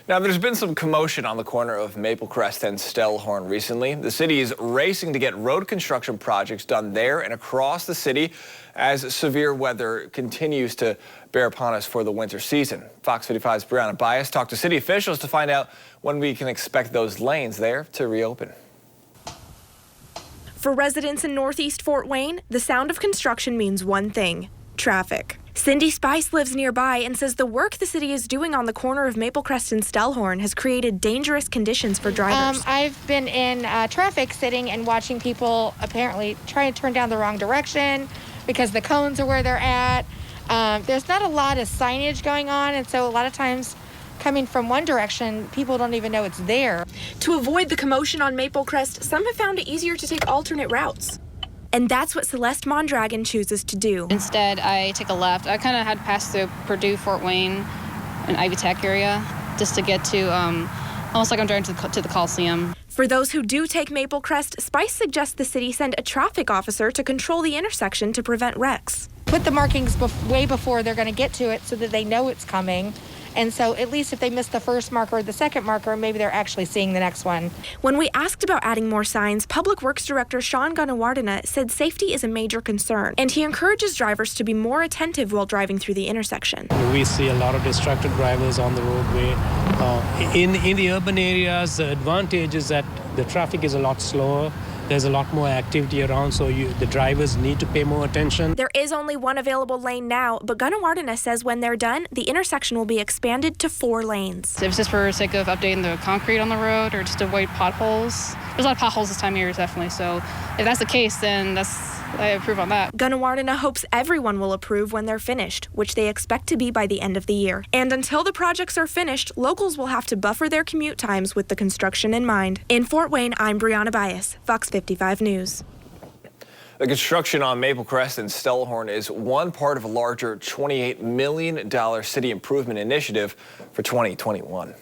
Now, there's been some commotion on the corner of Maplecrest and Stellhorn recently. The city is racing to get road construction projects done there and across the city as severe weather continues to bear upon us for the winter season. Fox 55's Brianna Bias talked to city officials to find out when we can expect those lanes there to reopen. For residents in Northeast Fort Wayne, the sound of construction means one thing: traffic. Cindy Spice lives nearby and says the work the city is doing on the corner of Maplecrest and Stellhorn has created dangerous conditions for drivers. I've been in traffic sitting and watching people apparently try to turn down the wrong direction because the cones are where they're at. There's not a lot of signage going on, and so a lot of times coming from one direction, people don't even know it's there. To avoid the commotion on Maplecrest, some have found it easier to take alternate routes. And that's what Celeste Mondragon chooses to do. Instead, I take a left. I kind of had passed through Purdue, Fort Wayne, and Ivy Tech area just to get to, almost like I'm driving to the Coliseum. For those who do take Maplecrest, Spice suggests the city send a traffic officer to control the intersection to prevent wrecks. Put the markings way before they're going to get to it so that they know it's coming. And so at least if they miss the first marker or the second marker, maybe they're actually seeing the next one. When we asked about adding more signs, Public Works Director Sean Ganawardena said safety is a major concern, and he encourages drivers to be more attentive while driving through the intersection. We see a lot of distracted drivers on the roadway. In the urban areas, the advantage is that the traffic is a lot slower. There's a lot more activity around, so the drivers need to pay more attention. There is only one available lane now, but Ganawardena says when they're done, the intersection will be expanded to 4 lanes. If it's just for the sake of updating the concrete on the road or just to avoid potholes. There's a lot of potholes this time of year, definitely. So if that's the case, then I approve on that. Ganawardena hopes everyone will approve when they're finished, which they expect to be by the end of the year. And until the projects are finished, locals will have to buffer their commute times with the construction in mind. In Fort Wayne, I'm Brianna Bias, Fox 55 News. The construction on Maplecrest and Stellhorn is one part of a larger $28 million city improvement initiative for 2021.